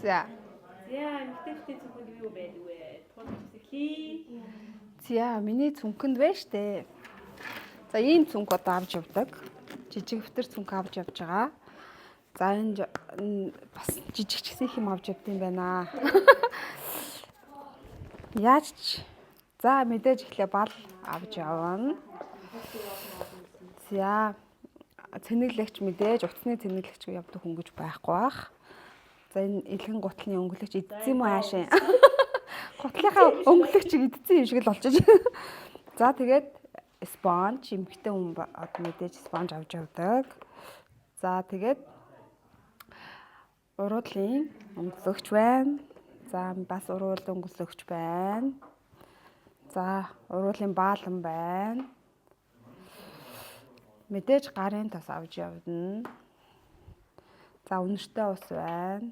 За. За эмэгтэйчдийн цүнхэнд юу байдаг вэ? Тулж хэлье. За миний цүнхэнд вэ штэ. За ийм цүнх одоо авч явдаг. Жижиг өвтөр цүнх авч явж байгаа. За энэ бас жижиг ч гэсэн их юм авч явд юм байна. Яаж ч. За мэдээж эхлээ бал авч явна. За цэнэглэгч мэдээж утасны цэнэглэгч явдаг хүн гэж байхгүй бах. За энэ илгэн гутлын өнгөлөгч идсэн юм уу аашаа? Гутлынхаа өнгөлөгч идсэн юм шиг л болчих. За тэгээд спонж эмхтэй хүн мэдээж спонж авч явдаг. За тэгээд уруулын өнгөлөгч байна. За бас уруулын өнгөлөгч байна. За уруулын баалан байна. Мэдээж гарын тос авч явна. За үнэртэй ус байна.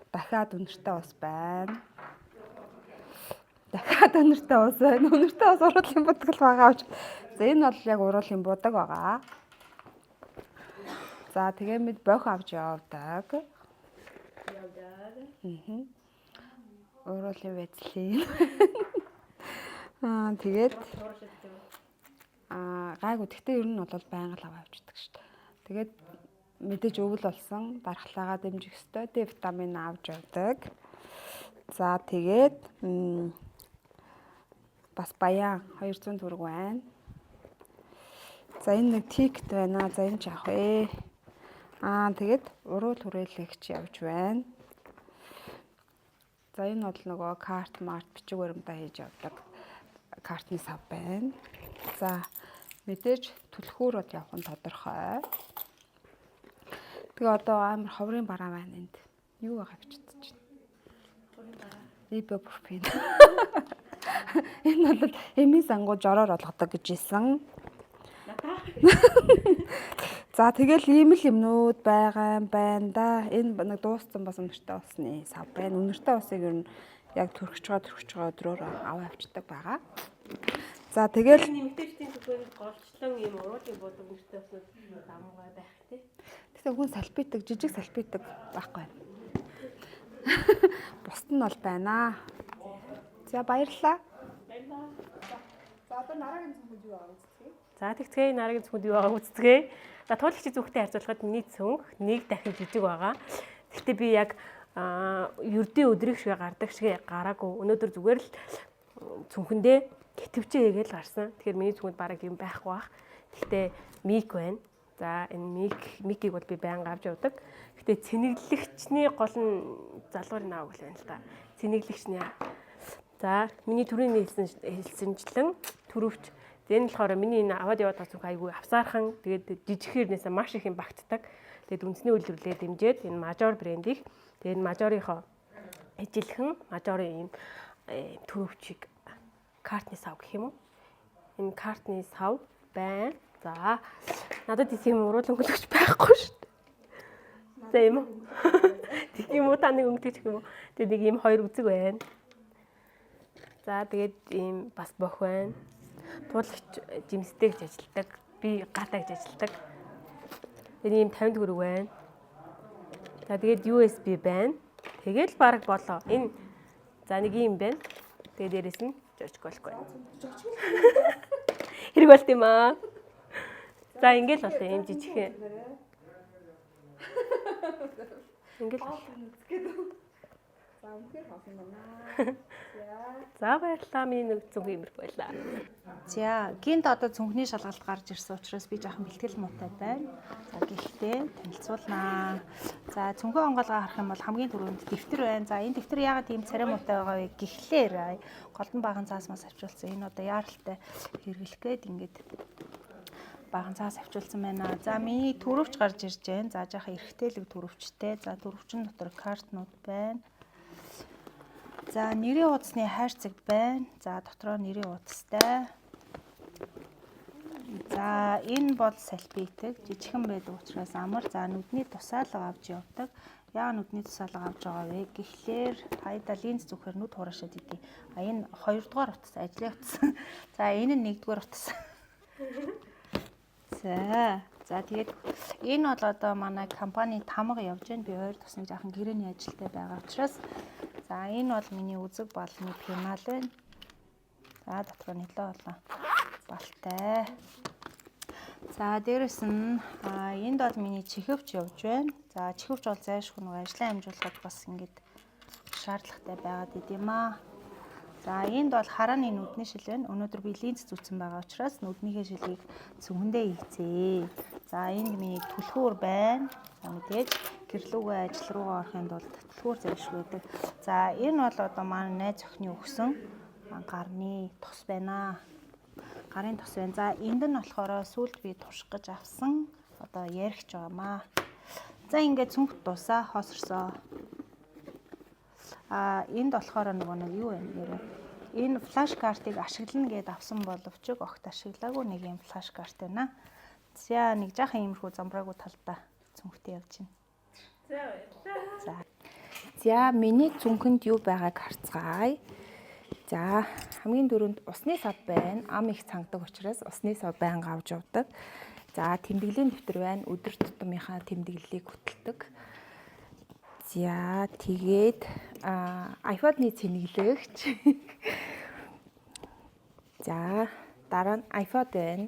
Дахиад үнэртэй ус байна. Дахиад үнэртэй ус байна. Үнэртэй ус уруулын будаг байгаа авч. За энэ бол яг уруулын будаг байгаа. За тэгээ мэд бох авч явдаг. Уруулын вэцлий. Тэгээд гайгүй гэхдээ ер нь бол байнга л авчдаг шүү дээ. Тэгээд мэдээж өвөл болсон дархлаагаа дэмжих ёстой Д витамин авч явдаг. За тэгээд бас баян 200 төгрөг байна. За энэ нэг тикет байна. За энэ ч авах вэ. Тэгээд уруул хүрээлэгч явж байна. За энэ бол нөгөө карт март бичиг баримтаа хийж явдаг картны сав байна. За мэдээж түлхүүр бол явах нь тодорхой. Тэгээ одоо амар ховрын бараа байна энд. Юу байгаа бичиж байна? Ибупрофен. Энэ бол эмийн сангуу жороор олгодог гэж хэлсэн. За тэгэл ийм л юмнууд байгаа юм байна да. Энэ нэг дууссан бас үнэртэй усны сав байна. Үнэртэй усыг ер нь яг төрөгч байгаа өдрөөр аваа авчдаг байгаа. За тэгэл эмэгтэйчдийн цүнхэнд голчлон ийм уруулын будаг үнэртэй уснууд амгаа байх тий. Тэгсэн хүн салбитдаг, жижиг салбитдаг байхгүй. Бусд нь бол байна. За баярлалаа. За одоо нарагийн цүнхэнд юу байгаа үзтгэе? За тэгцгээ нарагийн цүнхэнд юу байгаа үзтгэе. За туулагчийн цүнхтэй харьцуулахад миний цүнх нэг дахин жижиг байгаа. Гэхдээ би яг ердийн өдрийг шиг гардаг шиг гараагүй. Өнөөдөр зүгээр л цүнхэндээ тэтвчээ хийгээл гарсан. Тэгэхээр миний цүнхэнд бараг юм байхгүй бах. Гэхдээ мик байна. За энэ микийг бол би байнга авч явдаг. Гэхдээ цэнэглэгчний гол нь залгуурын аав гэл байна л да. Цэнэглэгчний. За миний түрүүний хэлсэнчлэн төрөвч. Энэ болохоор миний энэ аваад яваад байгаа цүнх айгүй авсаархан. Тэгээд жижигхэрнээсээ маш их юм багтдаг. Тэгээд үндэсний үйлдвэрлэлээр дэмжиж энэ мажор брендийг тэгээд мажорынхоо ижилхэн мажорын ийм төрөвчийг картны сав гэх юм уу? Энэ картны сав байна. За надад тийм уруулан өнгөлөгч байхгүй шүү дээ. За юм уу? Тэг юм уу та нэг өнгөлөгч юм уу? Тэгээд нэг ийм хоёр үзэг байна. За тэгээд ийм бас бох байна. Туулагч жимстэй гэж ажилладаг. Би гатаа гэж ажилладаг. Тэгээд ийм 50 төгрөг байна. За тэгээд USB байна. Тэгэл баг болоо. Энэ за нэг юм байна. Тэгээд дээрэс нь жожголох байна. Хэрэг болт юм аа. За ингээл болоо юм жижигхэн. Ингээл. За үнхээр хосон байна. За баярлалаа миний нэг зүг юмэр байлаа. За гинт одоо цүнхний шалгалт гарч ирсэн учраас би жоохон бэлтгэл муутай байна. За гэхдээ танилцуулнаа. За цүнхээ онгоолгоо харах юм бол хамгийн түрүүнд дэвтэр байна. За энэ дэвтэр яагаад тийм царай муутай байгаа вэ гэхлээр голдон баган цаас мас авчулсан. Энэ одоо яаралтай хэрэглэх гээд ингээд баган цаас авчулсан байна. За миний төрөвч гарч ирж байна. За жаахан эргэтэлэг төрөвчтэй. За төрөвчин дотор картнууд байна. За нэрийн утасны хайрцаг байна. За дотроо нэрийн утастай. За энэ бол салбитэг жижигхэн байдаг учраас амар. За нүдний тусаалга авч явдаг. Яагаад нүдний тусаалга авч байгаа вэ гэхлээр хайда линз зүхээр нүд хураашаад идэв. Энэ 2 дугаар утас ажлын утас. За энэ нь 1 дугаар утас. За За тэгээд энэ бол одоо манай компани тамга явж байна. Би хоёр тосны жоохон гэрээний ажилтай байгаа учраас за энэ бол миний үзэг балны пенал байна. За дотор нь нэлээд олон балтай. За дээрэс нь энд бол миний чихвч явж байна. За чихвч бол зайлшгүй нэг ажлаа амжуулахад бас ингээд шаардлагатай байгаад идэм аа. За энд бол харааны нүдний шил байна. Өнөөдөр би линз зүүцсэн байгаа учраас нүднийхээ шилийг цүнхэндээ хийцээ. За энд миний түлхүүр байна. За мэдээж гэрлүүгээ ажил руугаа орохын тулд түлхүүр зайлшгүй байдаг. За энэ бол одоо манай найз охины өгсөн гарны тос байна. Гарын тос байна. За энд нь болохоор сүүлд би турших гэж авсан одоо яригч байгаамаа. За ингээд цүнхт дуусаа хоосорсоо. Энд болохоор нэг юу вэ нэрээ? Энэ флаш картыг ашиглана гэд авсан боловч огт ашиглаагүй нэг юм флаш карт байна. За нэг жаахан иймэрхүү замбраагүй талдаа цүнхтээ явж байна. За миний цүнхэнд юу байгааг харцгаая. За хамгийн дөрөнд усны сав байна. Ам их цангадаг учраас усны сав байнга авч явдаг. За тэмдэглэлийн дэвтэр байна. Өдөр тутмынхаа тэмдэглэлийг хөтэлдэг. За тэгээд iPhone-ны цэнэглэгч. За дараа нь iPhone байна.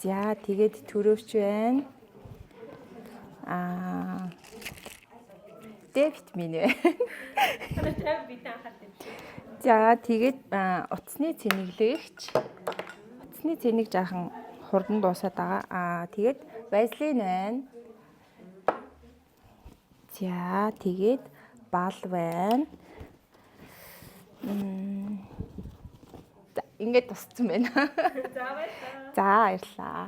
За тэгээд төрөвч байна. D витамин байна. За тэгээд утасны цэнэглэгч. Утасны цэнийг жаахан хурдан дуусаад байгаа. Тэгээд вазелин байна. За тэгээд бал байна. Ингээд тусцсан байна. За баярлалаа.